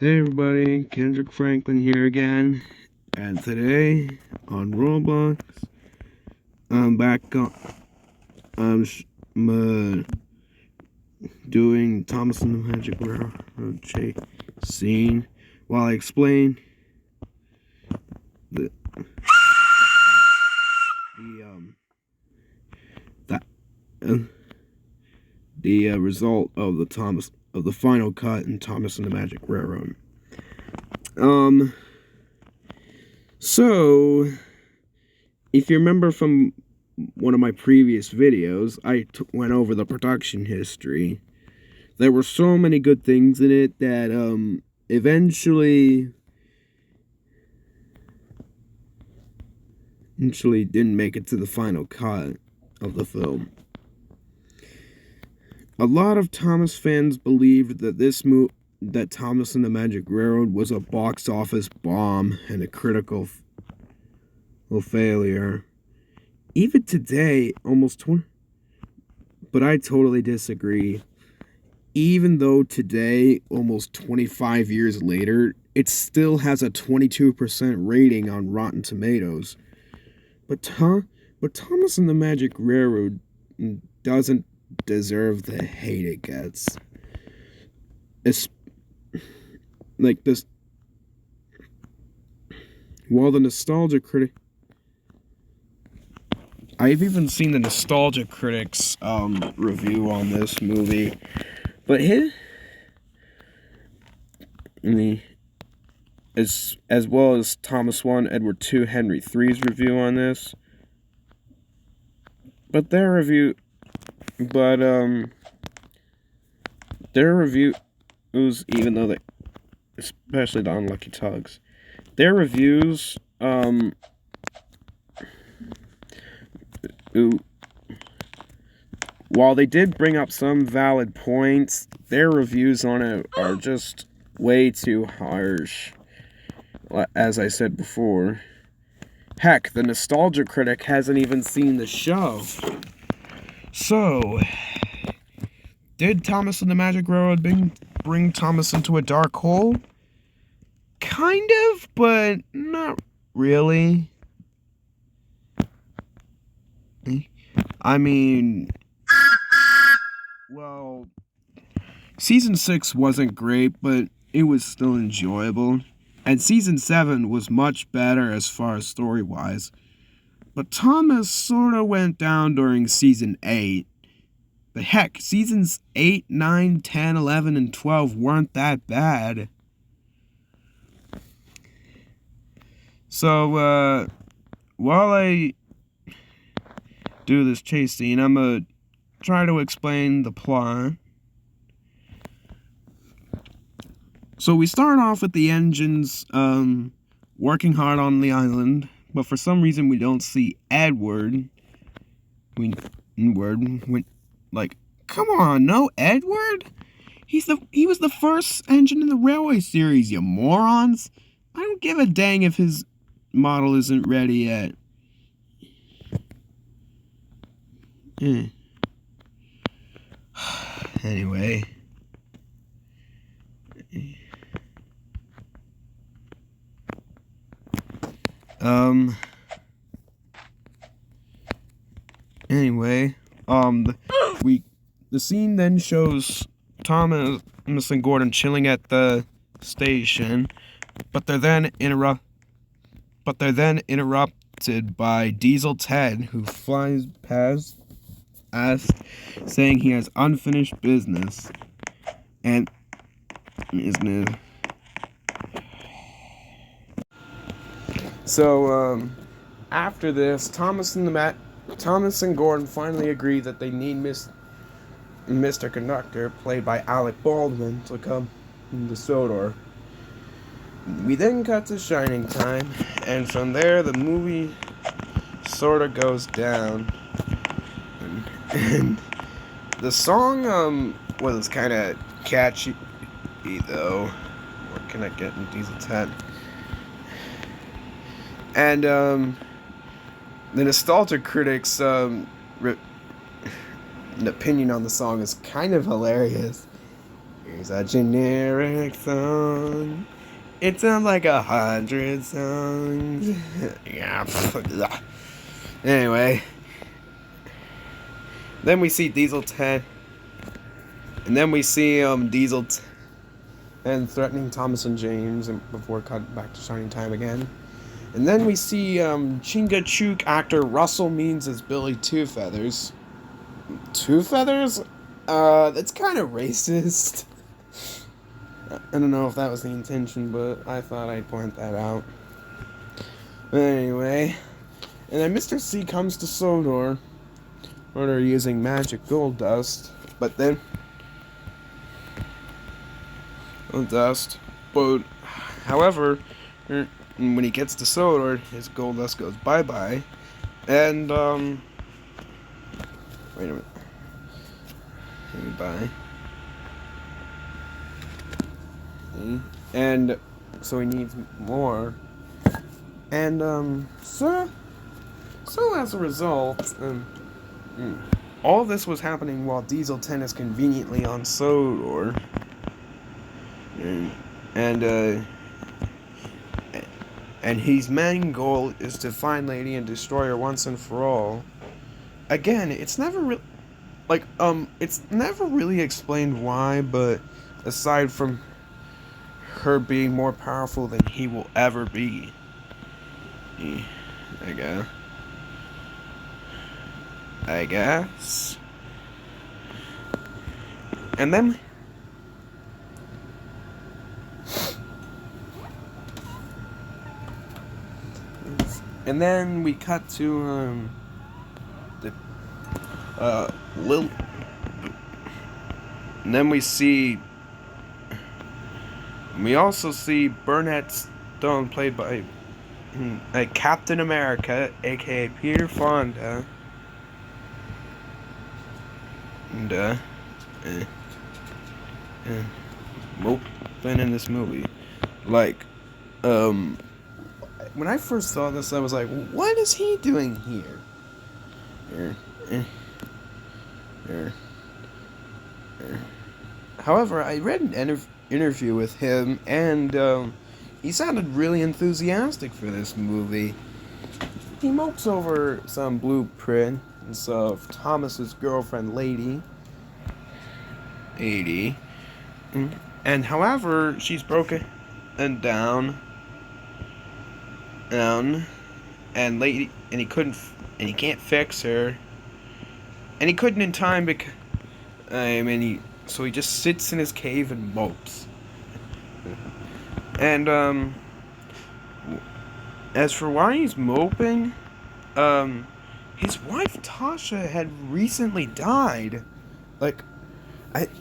Hey everybody, Kendrick Franklin here again, and today on Roblox, I'm back on, I'm doing Thomas and the Magic Railroad chase scene while I explain the the that the result of the final cut in Thomas and the Magic Railroad. So if you remember from one of my previous videos, I went over the production history. There were so many good things in it that eventually didn't make it to the final cut of the film. A lot of Thomas fans believed that that Thomas and the Magic Railroad was a box office bomb and a critical failure. Even today, but I totally disagree. Even though today, almost 25 years later, it still has a 22% rating on Rotten Tomatoes. But Thomas and the Magic Railroad doesn't deserve the hate it gets. It's like this. While the nostalgia critic, I've even seen the nostalgia critics review on this movie, but as well as Thomas 1, Edward 2, Henry 3's review on this. But their reviews, even though especially the Unlucky Tugs, their reviews, while they did bring up some valid points, their reviews on it are just way too harsh. As I said before. Heck, the nostalgia critic hasn't even seen the show. So, did Thomas and the Magic Railroad bring Thomas into a dark hole? Kind of, but not really. I mean, well, Season 6 wasn't great, but it was still enjoyable. And Season 7 was much better as far as story-wise. But Thomas sort of went down during Season 8. But heck, Seasons 8, 9, 10, 11, and 12 weren't that bad. So, while I do this chase scene, I'm gonna try to explain the plot. So we start off with the engines working hard on the island, but for some reason we don't see Edward. Like, come on, no Edward? He was the first engine in the railway series, you morons. I don't give a dang if his model isn't ready yet. Anyway. The scene then shows Thomas and Gordon chilling at the station, but they're then interrupted by Diesel Ted, who flies past us, saying he has unfinished business, and isn't it? So, after this, Thomas and Gordon finally agree that they need Mr. Conductor, played by Alec Baldwin, to come to Sodor. We then cut to Shining Time, and from there the movie sort of goes down. And the song was kind of catchy, though. What can I get in Diesel 10? And the nostalgia critics' opinion on the song is kind of hilarious. It's a generic song. It sounds like 100 songs. Yeah. Anyway. Then we see Diesel 10. And then we see Diesel and threatening Thomas and James before cut back to Shining Time again. And then we see Chingachgook actor Russell Means as Billy Two Feathers. Two Feathers? That's kind of racist. I don't know if that was the intention, but I thought I'd point that out. Anyway, and then Mr. C comes to Sodor, where they're using magic gold dust, but then however, when he gets to Sodor, his gold dust goes bye-bye, and wait a minute. Bye. And so he needs more. And so as a result, all this was happening while Diesel 10 is conveniently on Sodor. And his main goal is to find Lady and destroy her once and for all. Again, it's never really explained why, but aside from her being more powerful than he will ever be, I guess. And then we cut to Lil. And then we also see Burnett Stone, played by Captain America, aka Peter Fonda, and moping in this movie. Like, when I first saw this, I was like, what is he doing here? However, I read an interview with him, and he sounded really enthusiastic for this movie. He mopes over some blueprints of Thomas's girlfriend, Lady. And however, she's broken down, and Lady, and he can't fix her, and he couldn't in time because, so he just sits in his cave and mopes. And as for why he's moping, his wife Tasha had recently died. They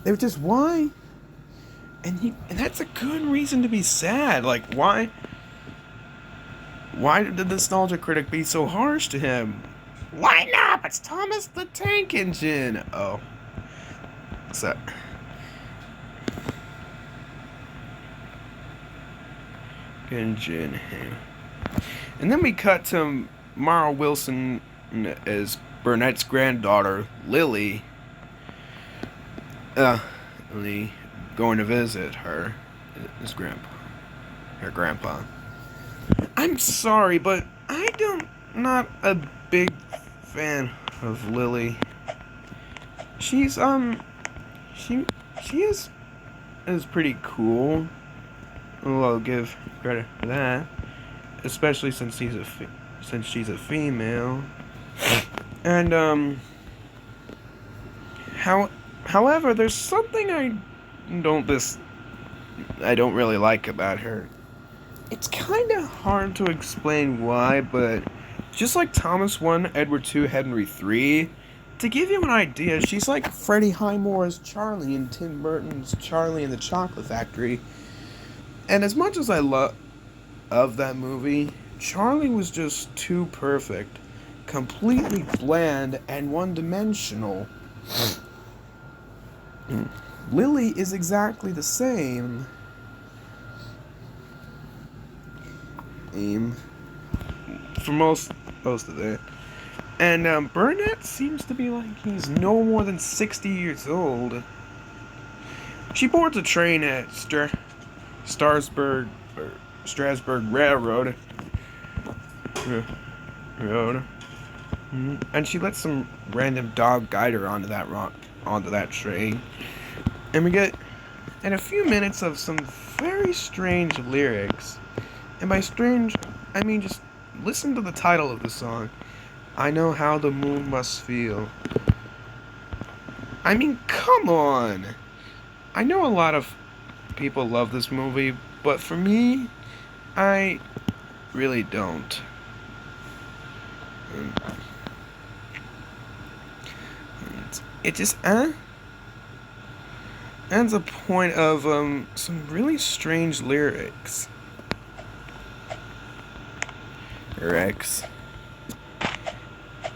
were just, why? And that's a good reason to be sad. Like, why did the nostalgia critic be so harsh to him? Lighten up! It's Thomas the Tank Engine! Oh. What's that? Engine. And then we cut to Mara Wilson as Burnett's granddaughter, Lily. Going to visit her grandpa. I'm sorry, but not a big fan of Lily. She's she is pretty cool. Well, I'll give credit for that, especially since she's a female. And however, there's something I don't really like about her. It's kind of hard to explain why, but just like Thomas 1, Edward 2, Henry 3, to give you an idea, she's like Freddie Highmore's Charlie in Tim Burton's Charlie and the Chocolate Factory. And as much as I love that movie, Charlie was just too perfect, completely bland and one-dimensional. Lily is exactly the same. For most of it. And Burnett seems to be like he's no more than 60 years old. She boards a train at Starsburg or Strasburg Railroad. Road. And she lets some random dog guide her onto that train. And we get in a few minutes of some very strange lyrics. And by strange, I mean just listen to the title of the song. I know how the moon must feel. I mean, come on. I know a lot of people love this movie, but for me, I really don't. It just ends a point of some really strange lyrics.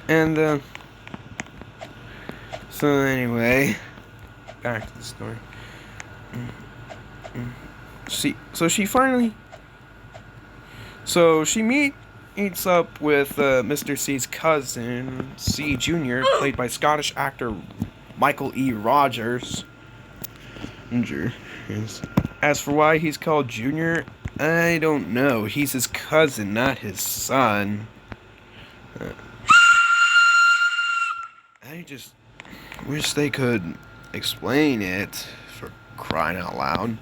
And so anyway, back to the story. She meets up with Mr. C's cousin, C Jr., played by Scottish actor Michael E. Rogers. As for why he's called Junior, I don't know. He's his cousin, not his son. I just wish they could explain it, for crying out loud.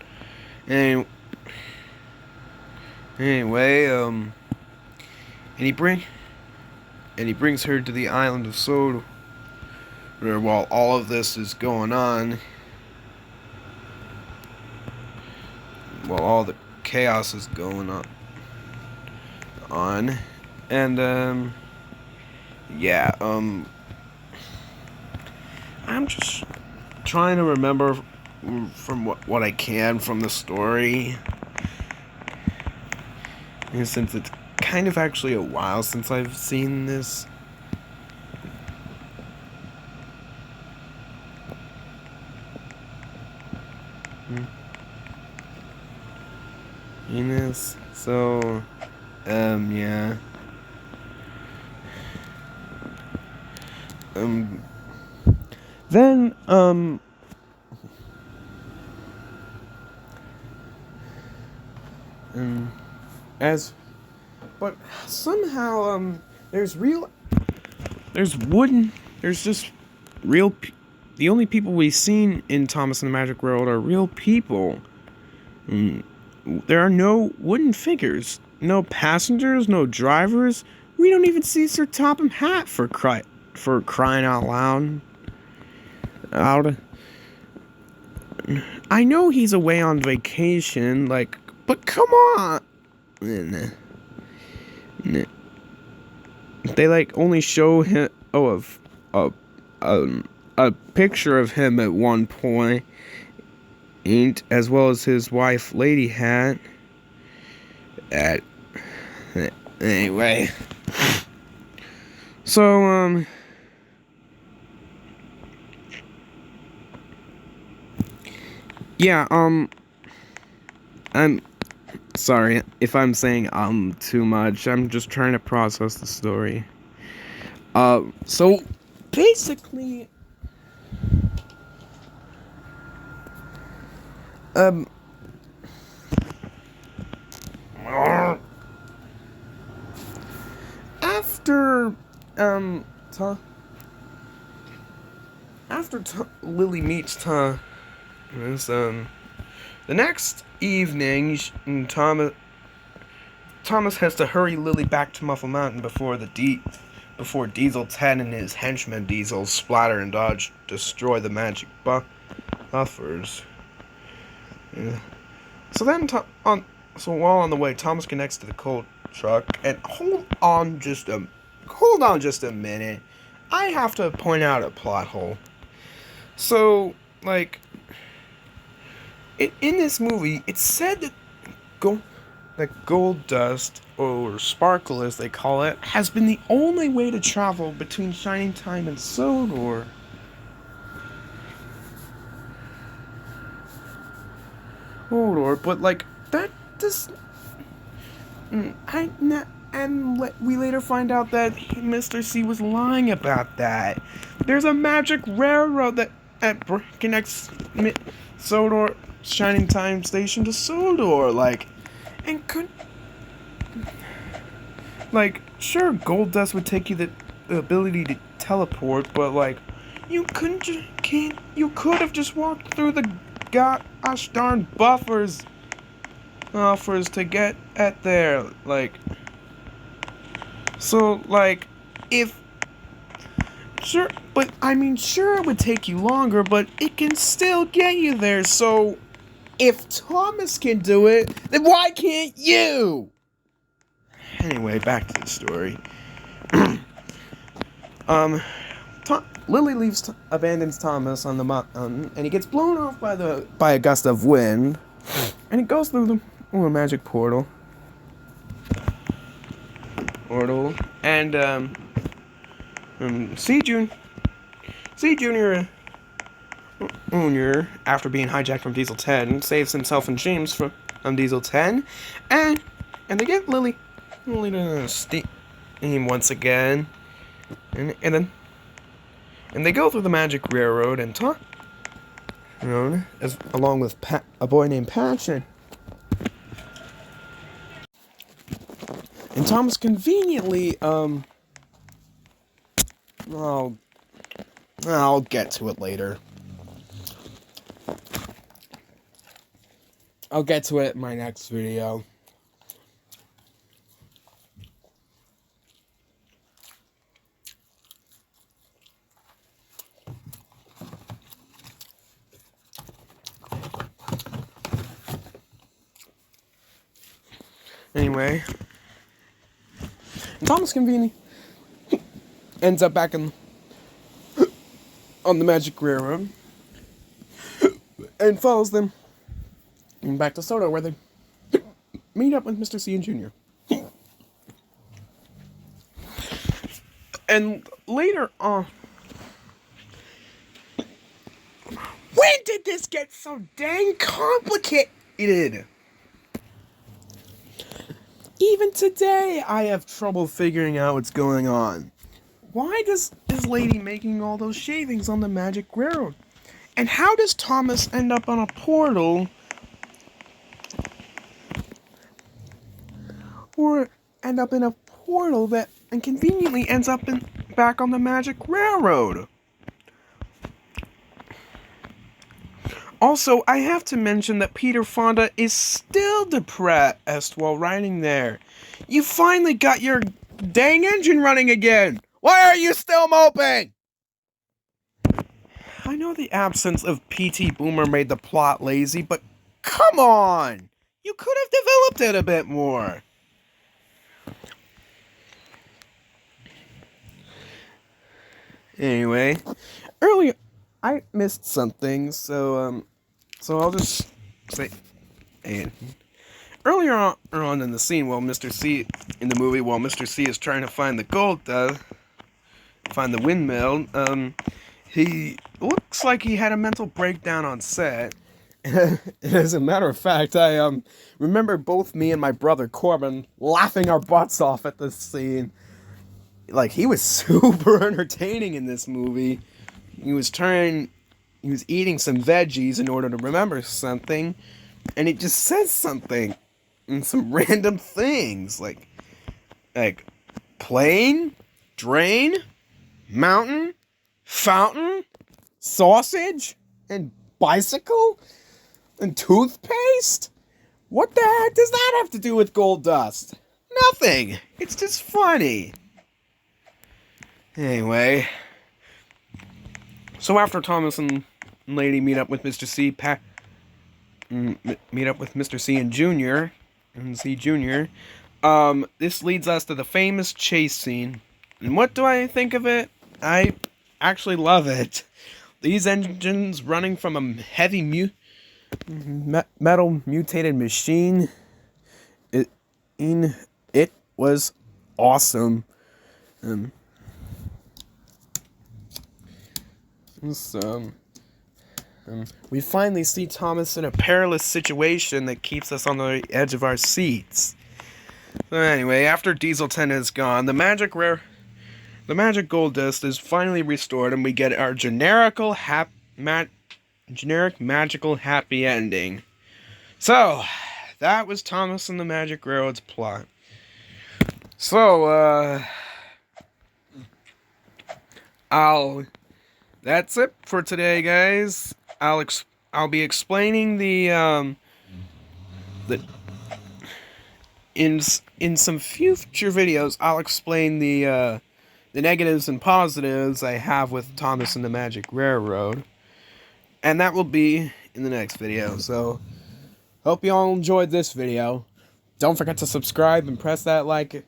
Anyway, and he brings her to the island of Sodor, where while all of this is going on, while all the chaos is going on, and yeah, I'm just trying to remember from what I can from the story, and since it's kind of actually a while since I've seen this. So, yeah. Then, but somehow, there's just real, the only people we've seen in Thomas and the Magic World are real people. There are no wooden figures, no passengers, no drivers. We don't even see Sir Topham Hatt for crying out loud. I know he's away on vacation, but come on. They only show him a picture of him at one point, as well as his wife Lady Hat. Anyway, so yeah, I'm sorry if I'm saying too much. I'm just trying to process the story. So basically, after Lily meets Thomas, the next evening, Thomas has to hurry Lily back to Muffle Mountain before Diesel 10 and his henchmen Diesel, Splatter, and Dodge destroy the magic buffers. Yeah. So while on the way, Thomas connects to the coal truck, and hold on just a minute. I have to point out a plot hole. So, in this movie, it's said that gold dust, or sparkle as they call it, has been the only way to travel between Shining Time and Sodor. But that just, we later find out that Mr. C was lying about that. There's a magic railroad that at connects Sodor Shining Time Station to Sodor, and could, sure, gold dust would take you the ability to teleport, but you you could have just walked through the gosh darn buffers to get at there, so, if, sure, but I mean, sure, it would take you longer, but it can still get you there, so if Thomas can do it, then why can't you? Anyway, back to the story. Lily abandons Thomas on the mountain, and he gets blown off by a gust of wind, and he goes through the magic portal, and C Junior, after being hijacked from Diesel 10, saves himself and James from Diesel 10, and they get Lily to steam once again, and then they go through the Magic Railroad and talk, along with a boy named Patchen. And Thomas conveniently, I'll get to it later. I'll get to it in my next video. Anyway, Thomas conveniently ends up back on the Magic Railroad and follows them back to Soda, where they meet up with Mr. C and Jr. And later on, when did this get so dang complicated? Even today, I have trouble figuring out what's going on. Why is Lady making all those shavings on the Magic Railroad? And how does Thomas end up on a portal? Or end up in a portal that conveniently ends up back on the Magic Railroad? Also, I have to mention that Peter Fonda is still depressed while riding there. You finally got your dang engine running again! Why are you still moping? I know the absence of P.T. Boomer made the plot lazy, but come on! You could have developed it a bit more. Anyway, earlier I missed something, so I'll just say, and earlier on in the scene, while Mr. C is trying to find the gold, find the windmill, he looks like he had a mental breakdown on set. As a matter of fact, I remember both me and my brother Corbin laughing our butts off at this scene. He was super entertaining in this movie. He was eating some veggies in order to remember something, and it just says something, and some random things, like plane, drain, mountain, fountain, sausage, and bicycle, and toothpaste? What the heck does that have to do with gold dust? Nothing. It's just funny. Anyway, so after Thomas and Lady meet up with Mr. C, meet up with Mr. C and C Jr., this leads us to the famous chase scene. And what do I think of it? I actually love it. These engines running from a heavy metal mutated machine, it was awesome. We finally see Thomas in a perilous situation that keeps us on the edge of our seats. So anyway, after Diesel 10 is gone, the magic gold dust is finally restored, and we get our generical generic magical happy ending. So, that was Thomas and the Magic Railroad's plot. So, that's it for today, guys. I'll be explaining the in some future videos. I'll explain the negatives and positives I have with Thomas and the Magic Railroad, and that will be in the next video. So, hope you all enjoyed this video. Don't forget to subscribe and press that like.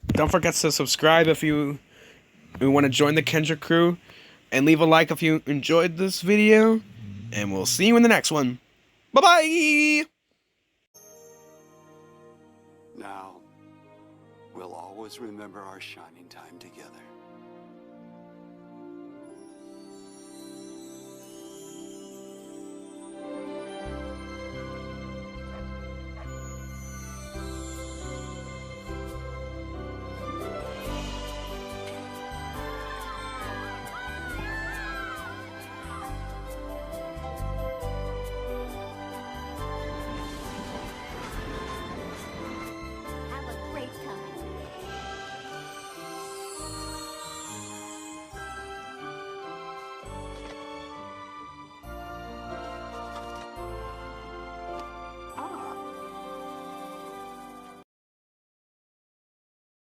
Don't forget to subscribe if you want to join the Kendra crew, and leave a like if you enjoyed this video, and we'll see you in the next one. Bye-bye! Now, we'll always remember our shining time together.